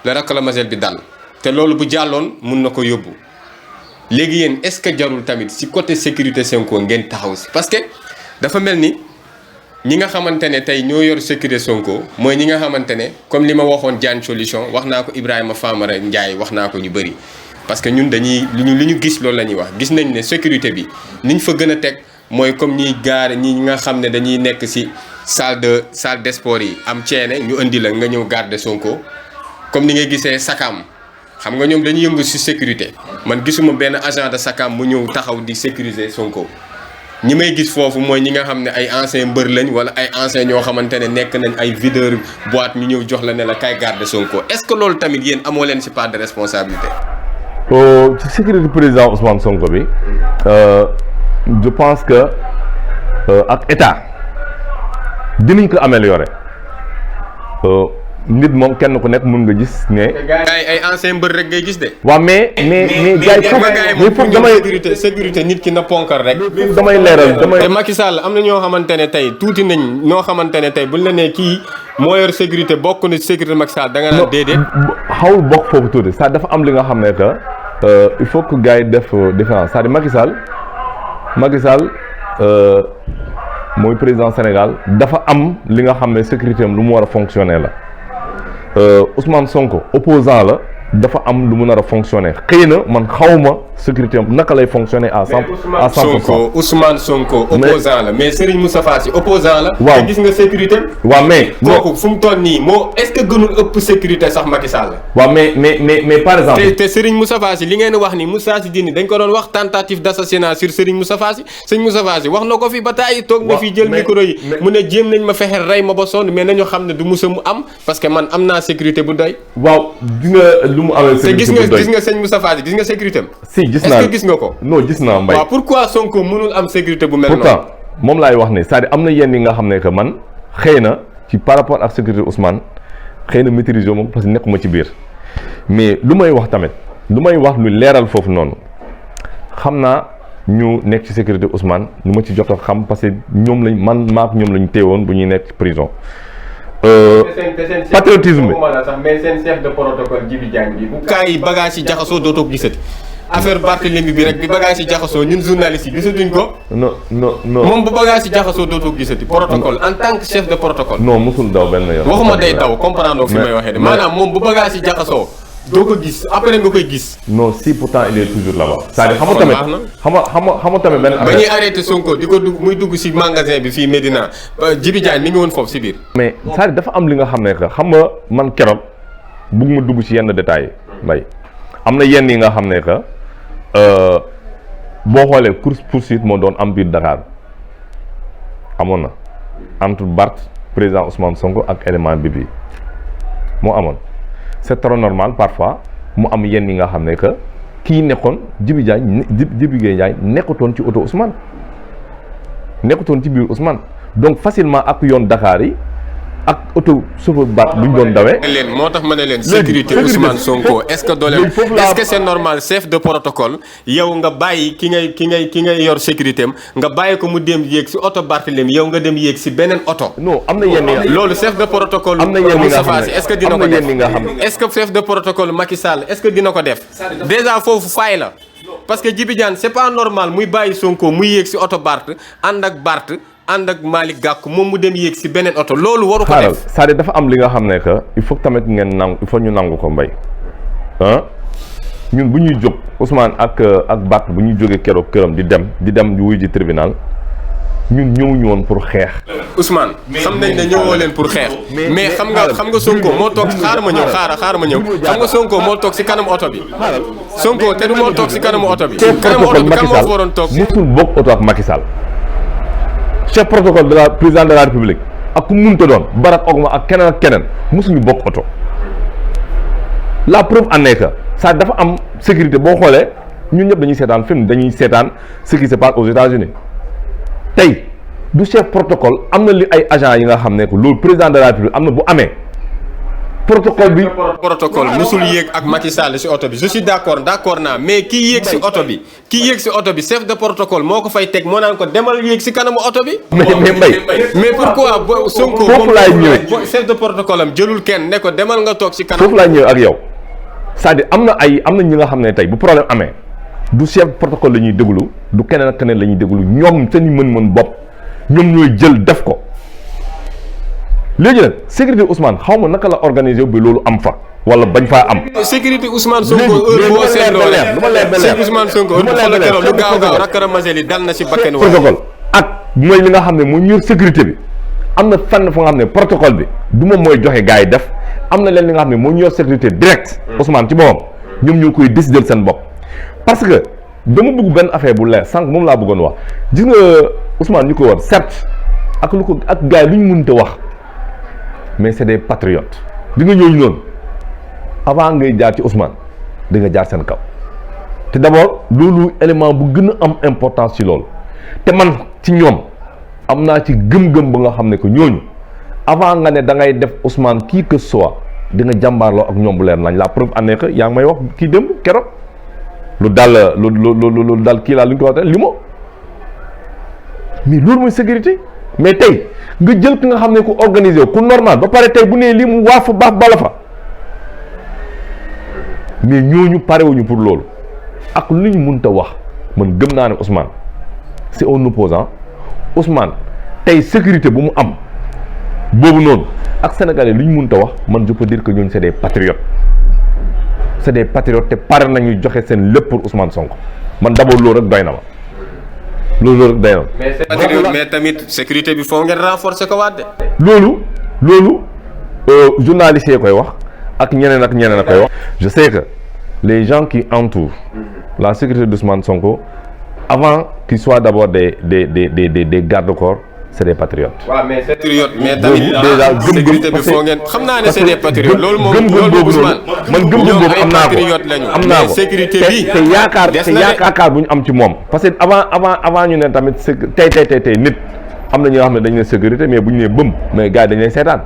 la lacrymogène bi dal te loolu bu jàlloon mun na ko yóbbu léegi yéen est-ce que jarul tamit si côté sécurité Sonko ngeen taxaw si parce que dafa mel ni ñi nga xamante ne tey ñoo yor sécurité Sonko mooy ñi nga xamante ne comme li ma waxoon Diagne Solution wax naa ko Ibrahima Famara Ndiaye wax naa ko ñu bëri parce que ñun dañuy li ñu gis loolu la ñuy wax gis nañ ne sécurité bi niñ fa gën a teg mooy comme ñiy gaare ñi nga xam ne dañuy nekk si salle de sport yi am ceene ñu indi la nga ñëw garder Sonko comme ni ngay gisee Sakam xam nga ñoom dañuy yëngu si sécurité man gisuma benn agent de Sakam mu ñëw taxaw di sécuriser Sonko ñi may gis foofu mooy ñi nga xam ne ay ancien mbër lañ wala ay ancien ñoo xamante ne nekk nañ ay videur boîte ñu ñëw jox la ne la kay garder Sonko est-ce que loolu tamit yéen amoo leen si part de responsabilité. ci sécurité président Ousmane Sonko bi je pense que ak état dinañ ko améliorer nit moom kenn ku nekk mën nga gis ne. gars yi ay ancien mbër rek ngay gis de. waaw mais gars yi foofu damay sécurité nit ki na ponkal rek. damay leeral te Macky Sall am na ñoo xamante ne tey tuuti nañ ñoo xamante ne tey buñ la nee kii moo yor sécurité bokk na sécurité Macky Sall da nga naan déedéet. xawul bokk foofu tuuti ça dafa am li nga xam ne que il faut que gars yi def différence c'est-à-dire Macky Sall mooy président Sénégal dafa am li nga xam ne sécurité am lu mu war a fonctionner la. Ousmane Sonko opposant la dafa am lu mu nar a fonctionner xëy na man xawma sécurité am naka lay fonctionner à 100%. Ousmane Sonko opposant la mais Serigne Moustapha Sy opposant la. waaw te gis nga sécurité. waaw mais kooku fu mu toll nii moo est-ce que gënul ëpp sécurité sax Macky Sall. waaw mais par exemple. te Serigne Moustapha Sy li ngeen wax ni Moustapha Sy dini dañ ko doon wax tentative d'assassinat sur Serigne Moustapha Sy Serigne Moustapha Sy wax na ko fi ba tàyyi toog na fi jël micro yi mu ne jéem nañ ma fexe rey ma ba sonn mais nañu xam ne du musa mu am parce que man am naa sécurité bu doy. waaw gis nga lu mu amee sécurité bu doy gis nga sëñ Moustapha Sy gis nga sécurité am. si gis naa est-ce que gis nga ko. non gis naa Mbaye. waaw pourquoi Sonko mënul am sécurité bu mel noonu. pourtant moom laay wax ne c'est-à-dire am na yenn yi nga xam ne que man xëy na ci par rapport ak sécurité Ousmane xëy na maîtriser moom parce que nekkuma ci biir mais lu may wax tamit lu may wax lu leeral foofu noonu xam naa ñu nekk ci sécurité Ousmane ñu ma ci jot a xam parce que ñoom lañ man maak ñoom lañ téewoon bu ñuy nekk ci prison. patriotisme bi mais seen chef de protocole Djibi Diagne bi bu kaa yi bagage yi jaxasoo dootoo gisati affaire Barthélémy bi rek bi bagage yi jaxasoo ñun journalistes yi gisatuñ ko. non moom bu bagage yi jaxasoo dootoo gisati protocole en tant que chef de protocole. non mosul daw benn yoon. waxuma day daw comprendre fi may waxee de maanaam moom bu bagage yi jaxasoo doo ko gis après nga koy gis. non si pourtant il est toujours là-bas. c'est-à-dire xam nga tamit benn affaire. ba ñuy arrêté Sonko di ko dugg muy dugg si magasin bi fii Medina Djibi Diagne mi ngi woon foofu si biir. mais c'est-à-dire dafa am li nga xam ne que xam nga man keroog bugguma dugg ci yenn détails mbay am na yenn yi nga xam ne que boo xoolee course poursuite moo doon am biir Dakar amoon na entre Barth président Ousmane Sonko ak élément bi moo amoon. c'est trop normal parfois mu am yenn yi nga xam ne que kii nekkoon Djibi Diagne nekkutoon ci oto Ousmane nekkutoon ci biir Ousmane donc facilement ak yoon Dakar yi ak oto chauffeur baat bu ñu doon dawee. moo tax ma ne leen sécurité Ousmane Sonko est-ce que doo leen est-ce que c'est normal chef de protocole yow nga bàyyi ki ngay yor sécurité am nga bàyyi ko mu dem yéeg si oto Barthélémy yow nga dem yéeg si beneen oto. non am na yenn loolu chef de protocole. am na yenn yi nga xam ne est-ce que dina ko def est-ce que chef de protocole Macky Sall est-ce que dina ko def déjà foofu faay la parce que Djibi Diagne c'est pas normal muy bàyyi Sonko muy yéeg si oto Barth ànd ak Malick Gakou moom mu dem yéeg si beneen oto loolu waru ko def. c'est-à-dire dafa am li nga xam ne que il faut tamit ngeen nangu il faut ñu nangu ko mbay ñun bu ñuy jóg Ousmane ak Barth bu ñuy jógee keroog këram di dem di wuyu ji tribunal ñun ñëwuñu woon pour xeex. Ousmane xam nañ ne ñëwoo leen pour xeex mais xam nga Sonko moo toog xaar ma ñëw xam nga Sonko moo toog si kanamu oto bi Sonko te du moo toog si kanamu oto bi. kanamu oto bi kan moo fa waroon toog. musul bokk oto ak Macky Sall chef protocole de la président de la République ak ku munta doon Barack Obama ak keneen musuñu bokk oto la preuve en est que ça dafa am sécurité boo xoolee ñun ñëpp dañuy seetaan film dañuy seetaan ce qui se passe aux États-Unis tey du chef protocole am na li ay agents yi nga xam ne que loolu président de la République am na bu amee protocole bi. protocole musul yéeg ak Macky Sall si oto bi je suis d'accord naa mais ki yéeg si oto bi chef de protocole moo ko fay teg moo naan ko demal yéeg si kanamu oto bi. mais pourquoi Sonko foofu laay ñëwee chef de protocole am jëlul kenn ne ko demal nga toog si kanam. foofu laay ñëwee ak yow c'est-à-dire am na ñi nga xam ne tey bu problème amee du chef de protocole la ñuy déglu du keneen ak keneen la ñuy déglu ñoom seen mën-mën bopp ñoom ñooy jël def ko. léegi nag sécurité Ousmane xaw ma naka la organisé bi loolu am fa wala bañ faa am. sécurité Ousmane Sonko heure boo seetloo rek Ousmane Sonko lu gaaw rakkara Maseli dal na si bakkan protocole ak mooy li nga xam ne moo ñor sécurité bi am na fenn fa nga xam ne protocole bi du moom mooy joxe gars yi def am na leen li nga xam ne moo ñor sécurité direct Ousmane ci boppam ñoom ñoo koy décider seen bopp parce que dama bëgg benn affaire bu leer sànq moom laa bëggoon wax gis nga Ousmane ñu ko war certes ak lu ko ak gars yi lu ñu mënta wax mais c'est des patriotes di nga ñooñu noonu avant ngay jaar ci Ousmane di nga jaar seen kaw te d'abord loolu élément bu gën a am importance ci loolu te man ci ñoom am naa ci gëm-gëm ba nga xam ne que ñooñu avant nga ne da ngay def Ousmane qui que soit di nga jàmbaarloo ak ñoom bu leer nañ la preuve en est que yaa ngi may wax kii démb keroog lu dal lu dal kii laa lu ñu ko waxee li mo mais loolu mooy sécurité. mais tey nga jël ki nga xam ne ku organisé ku normal ba pare tey bu nee lii mu waa fa baax bala fa mais ñooñu parewuñu pour loolu ak lu ñu mënta wax man gëm naa ne Ousmane c'est un opposant Ousmane tey sécurité bu mu am boobu noonu ak sénégalais lu ñu mënta wax man je peux dire que ñooñu c'est des patriotes te pare nañu joxe seen lépp pour Ousmane Sonko man d'abord loolu rek doy na ma. loolu day na mais tamit sécurité bi foo ngeen renforcer ko waat de. loolu journalistes yi koy wax ak ñeneen a koy wax. je sais que les gens qui entourent la sécurité d'Ousmane Sonko avant qu'ils soient d'abord des garde-corps c'est des patriotes. waaw mais patriotes mais tamit sécurité bi foo ngeen xam naa ne c'est des patriotes loolu moom Ousmane man gëm-gëm boobu am naa ko am naa ko sécurité bi te yaakaar bu ñu am ci moom parce que avant ñu ne tamit tey nit am na ñoo xam ne dañu ne sécurité mais bu ñu nee bëm mais gars yi dañu lay seetaan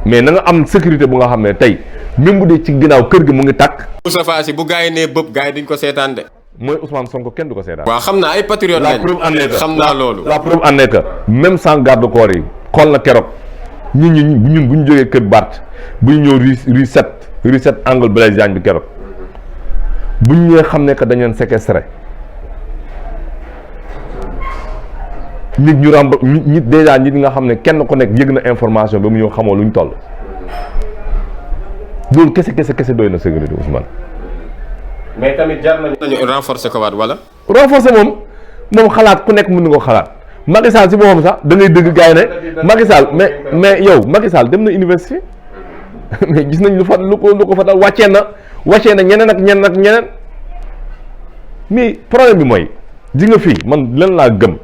mais na nga am sécurité bu nga xam ne tey même bu dee ci ginnaaw kër gi mu ngi tàkk. Moustapha Sy bu gars yi nee bëpp gars yi duñ ko seetaan de. mooy Ousmane Sonko kenn du ko seetaan. waaw xam naa ay patriotes lañ xam naa loolu. la preuve en est que même sans garde corps yi xool na keroog ñun bu ñu jógee kër Bart bu ñu ñëw rue 7 angle Blaise Diagne bi keroog bu ñu ñëwee xam ne que dañu leen séquestré nit ñu ràmb nit déjà nit nga xam ne kenn ku nekk yëg na information ba mu ñëw xamoo lu ñu toll loolu kese doy na sécurité Ousmane. mais tamit jar nañu renforcer ko waat wala. renforcer moom xalaat ku nekk mën na ko xalaat Macky Sall si boppam sax da ngay dëgg gars yi ne Macky Sall mais yow Macky Sall dem na université mais gis nañ lu ko fa dal wàccee na ñeneen ak ñeneen mais problème bi mooy di nga fii man leen laa gëm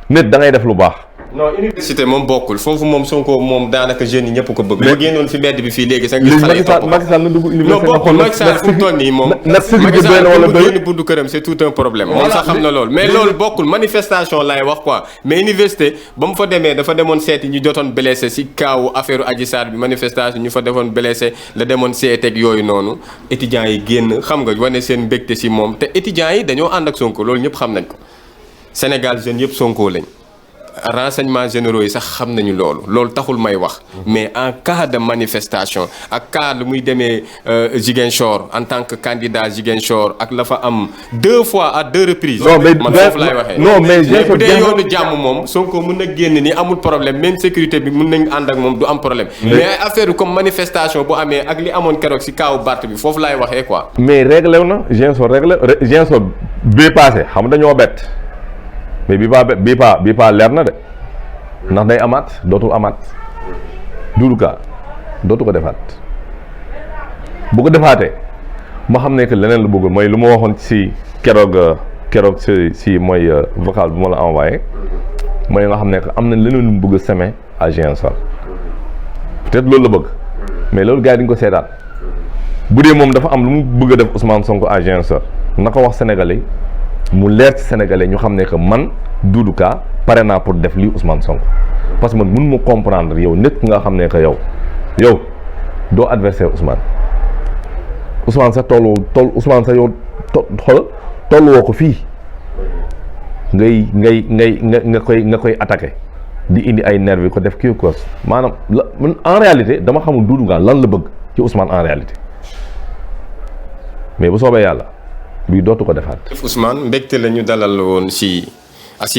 nit da ngay def lu baax. non université moom bokkul foofu moom Sonko moom daanaka jeunes yi ñëpp ko bëgg. boo génnoon si mbedd bi fii léegi sax gis xale yi topp Macky Sall na dugg université. non bokkul Macky Sall fu mu toll nii moom. Macky Sall fu mu génn buntu këram c'est tout un problème. moom sax xam na loolu mais loolu bokkul manifestation laay wax quoi mais université ba mu fa demee dafa demoon seeti ñu jotoon blessé si kaawu affaire Adji Sarr bi manifestation ñu fa defoon blessé la demoon seeteeg yooyu noonu étudiants yi génn xam nga wane seen mbégte si moom te étudiants yi dañoo ànd ak Sonko loolu ñëpp xam nañ ko Sénégal jeunes yëpp Sonko lañ. renseignements généraux yi sax xam nañu loolu taxul may wax mais en cas de manifestation ak cas lu muy demee Ziguinchor en tant que candidat Ziguinchor ak la fa am 2 fois à 2 reprises. man foofu laay waxee. non mais bu dee yoonu jàmm moom Sonko mun na génn ni amul problème même sécurité bi mun nañ ànd ak moom du am problème. mais ay affaire comme manifestation bu amee ak li amoon keroog si kaawu Barth bi foofu laay waxee quoi. mais réglé wu na Ziguinchor bee passé xam dañoo bett. mais bii paa leer na de ndax day amaat dootul amaat Doudou Ka dootu ko defaat bu ko defaatee ma xam ne que leneen la bëggoon mooy lu ma waxoon si keroog si mooy vocal bu ma la envoyé mooy nga xam ne que am na leneen lu mu bëgg a semer à Ziguinchor peut-être loolu la bëgg mais loolu gars yi dañu ko seetaan bu dee moom dafa am lu mu bëgg a def Ousmane Sonko à Ziguinchor na ko wax Sénégalais mu leer ci Sénégalais ñu xam ne que man Doudou Ka pare naa pour def lii Ousmane Sonko parce que man mun ma comprendre yow nit nga xam ne que yow doo adversaire Ousmane sa Ousmane sa yow tollu woo ko fii nga koy attaqué di indi ay nervi ko def kii cos maanaam en réalité dama xamul Doudou Ngane lan la bëgg ci Ousmane en réalité mais bu soobee yàlla bii dootu ko defaat. Ousmane mbégte la ñu dalal woon ci